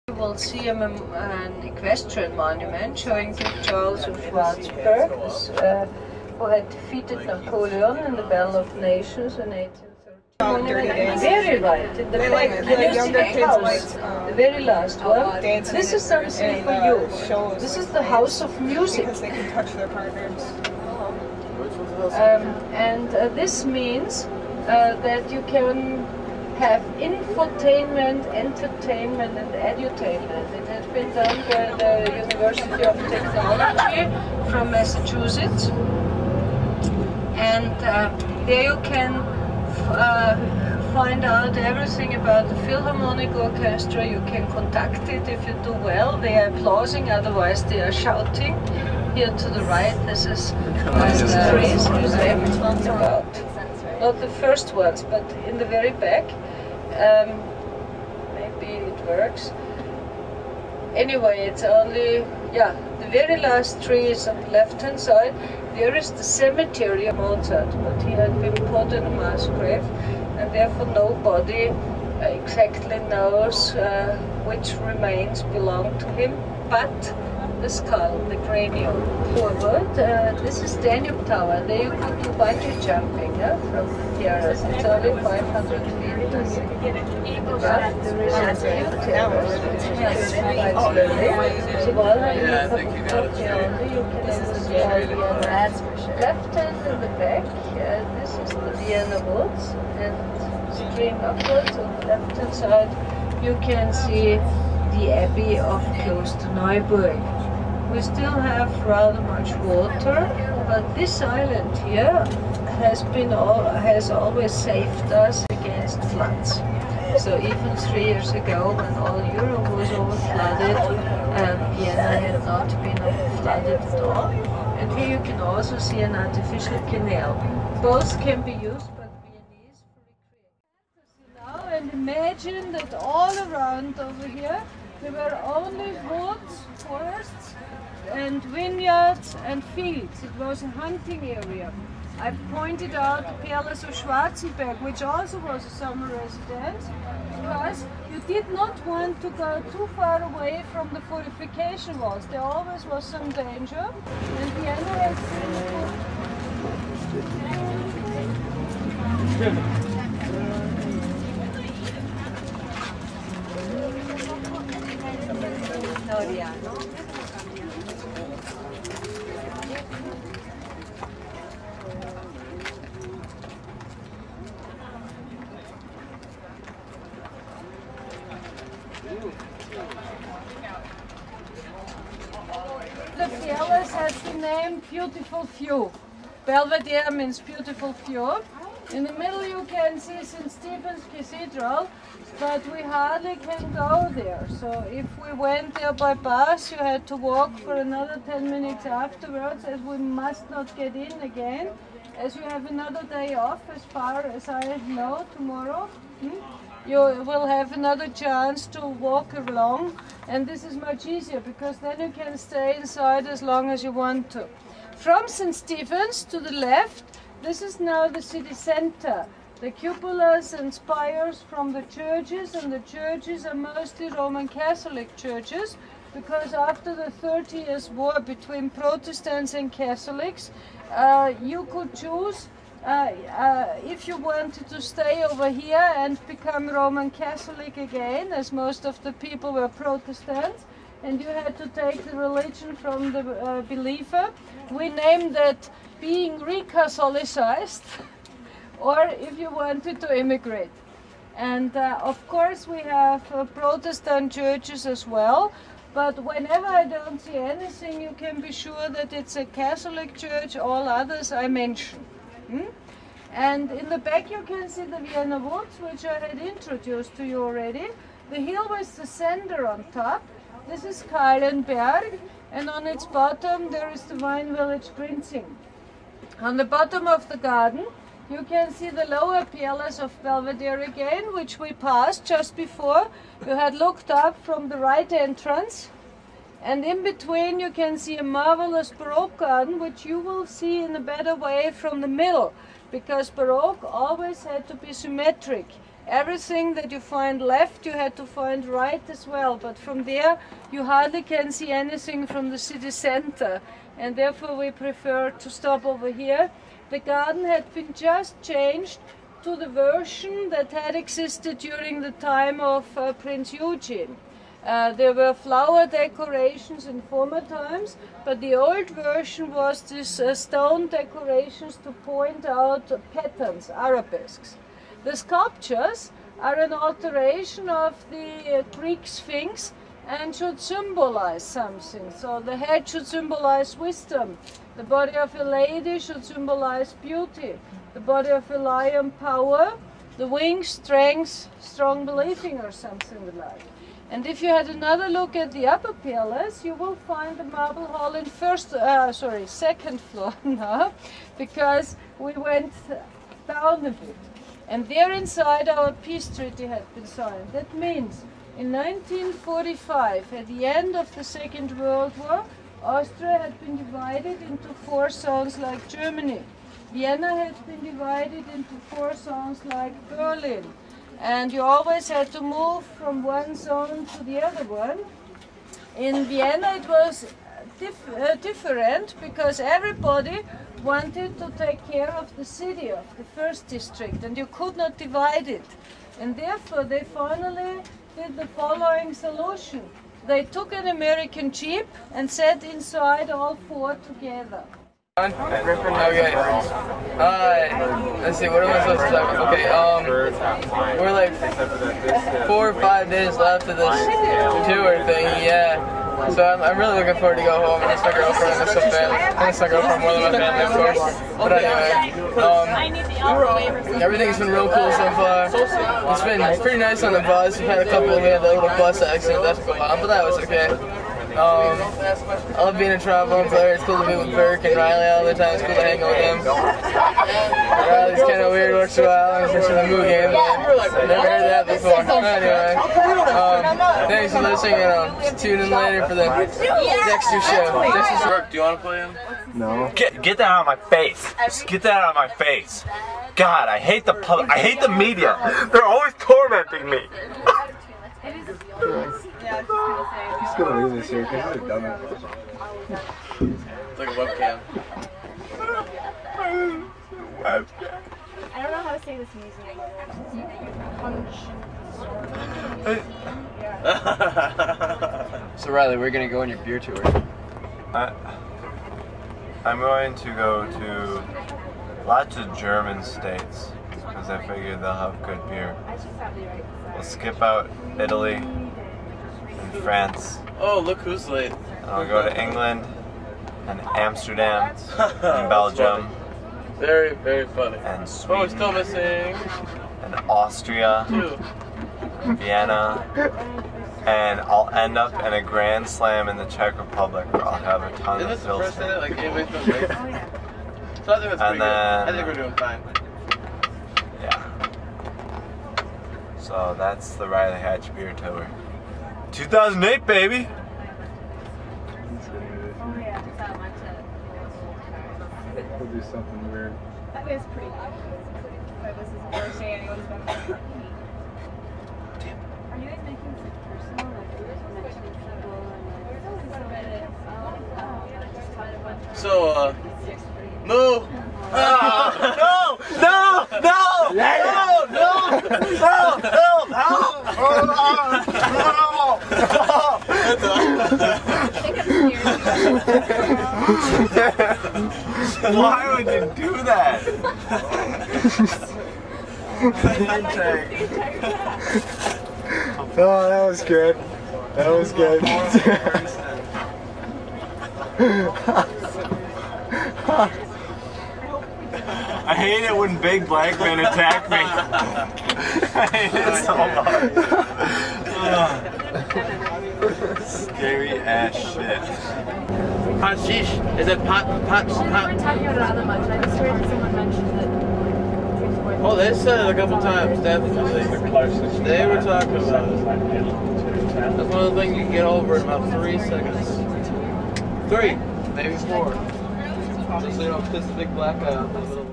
You will see an equestrian monument showing Duke Charles of Schwarzburg, who had defeated Napoleon in the Battle of Nations in 1830. Very right, in the back, house, the very last one. This is something for you. This is the House of Music. Because they can touch their partners. This means that you can have infotainment, entertainment and edutainment. It has been done by the University of Technology from Massachusetts, and there you can find out everything about the Philharmonic Orchestra. You can conduct it if you do well. They are applauding, otherwise they are shouting. Here to the right, this is the trees museum about. Not the first ones, but in the very back. Maybe it works. Anyway, it's only, yeah, the very last tree is on the left-hand side. There is the cemetery of Mozart, but he had been put in a mass grave, and therefore nobody exactly knows which remains belong to him, but the skull, the cranium. Forward, this is Danube Tower. There you can do bungee jumping from the terrace. It's only 500 feet. There is a terrace, which is quite slowly. So while you can also see all the left hand in the back. This is the Vienna woods, and stream upwards on the left hand side you can see the Abbey of Klosterneuburg. We still have rather much water, but this island here has always saved us against floods. So even 3 years ago, when all Europe was overflooded, Vienna had not been flooded at all. And here you can also see an artificial canal. Both can be used, but Viennese for recreation. Now, and imagine that all around over here there were only woods, forests, and vineyards and fields. It was a hunting area. I pointed out the Palace of Schwarzenberg, which also was a summer residence, because you did not want to go too far away from the fortification walls. There always was some danger, and Vienna has The palace has the name Beautiful View. Belvedere means beautiful view. In the middle you can see St. Stephen's Cathedral, but we hardly can go there. So if we went there by bus, you had to walk for another 10 minutes afterwards, as we must not get in again, as you have another day off, as far as I know, tomorrow. You will have another chance to walk along, and this is much easier because then you can stay inside as long as you want to. From St. Stephen's to the left, this is now the city center. The cupolas and spires from the churches, and the churches are mostly Roman Catholic churches, because after the 30 Years' War between Protestants and Catholics, you could choose if you wanted to stay over here and become Roman Catholic again, as most of the people were Protestants, and you had to take the religion from the believer. We named that being re-Catholicized, or if you wanted to immigrate. And of course we have Protestant churches as well, but whenever I don't see anything, you can be sure that it's a Catholic church. All others I mention. And in the back you can see the Vienna woods, which I had introduced to you already. The hill with the sender on top, this is Kahlenberg, and on its bottom there is the wine village Prinzing. On the bottom of the garden you can see the lower palace of Belvedere again, which we passed just before. You had looked up from the right entrance, and in between you can see a marvelous Baroque garden, which you will see in a better way from the middle, because Baroque always had to be symmetric. everything that you find left you had to find right as well, but from there you hardly can see anything from the city center, and therefore we prefer to stop over here. The garden had been just changed to the version that had existed during the time of Prince Eugene. There were flower decorations in former times, but the old version was this stone decorations to point out patterns, arabesques. The sculptures are an alteration of the Greek Sphinx and should symbolize something. So the head should symbolize wisdom, the body of a lady should symbolize beauty, the body of a lion power, the wings strength, strong believing or something like. And if you had another look at the upper pillars, you will find the marble hall in second floor now, because we went down a bit. And there inside our peace treaty had been signed. That means in 1945, at the end of the Second World War, Austria had been divided into 4 zones like Germany. Vienna had been divided into 4 zones like Berlin. And you always had to move from one zone to the other one. In Vienna it was different, because everybody wanted to take care of the city, of the first district, and you could not divide it. And therefore they finally did the following solution. They took an American Jeep and set inside all 4 together. Okay. Let's see, what am I supposed to talk about? Okay, we're like 4 or 5 days left of this tour thing, yeah. So I'm really looking forward to go home and miss my girlfriend and miss my family. I miss my girlfriend more than my family, of course. But anyway, everything's been real cool so far. It's been pretty nice on the bus. We had that little bus accident that took a while, but that was okay. I love being a trombone player. It's cool to be with Burke and Riley all the time. It's cool to hang out with him. Riley's kind of weird once in a while, especially the Moo game. Never heard that before. Anyway, thanks for listening, and tune in later for the Dexter show. Burke, do you want to play him? No. Get that out of my face. Just get that out of my face. God, I hate the public. I hate the media. They're always tormenting me. He's gonna lose this year because he's a dumbass. It's like a webcam. I don't know how to say this music. So Riley, we're gonna go on your beer tour. I'm going to go to lots of German states because I figure they'll have good beer. We'll skip out Italy and France. Oh, look who's late. And I'll go to England and Amsterdam and Belgium Very, very funny. and Oh, we're still Sweden missing and Austria, 2. Vienna, and I'll end up in a Grand Slam in the Czech Republic where I'll have a ton Isn't of this the first Pilsner. day like anybody's been late? So I think that's pretty good. I think we're doing fine. Yeah. So that's the Riley Hatch beer tour. 2008, baby! He'll do something weird. That was pretty good. But this is the first day anyone's been there. Are you guys making it personal? Like, mentioning people and So, Moo! No! No! No! No! No! No! Help! Help! Why would you do that? Oh, that was good. That was good. I hate it when big black men attack me. I hate it so much. Scary ass shit. Hashish. Is it pot? we weren't talking about it all that much. I just heard someone mention that. Oh, they said it a couple times, definitely. They were talking about it. That's one of the things you can get over in about 3 seconds. 3, maybe 4. Just so you don't piss the big black guy off in the middle.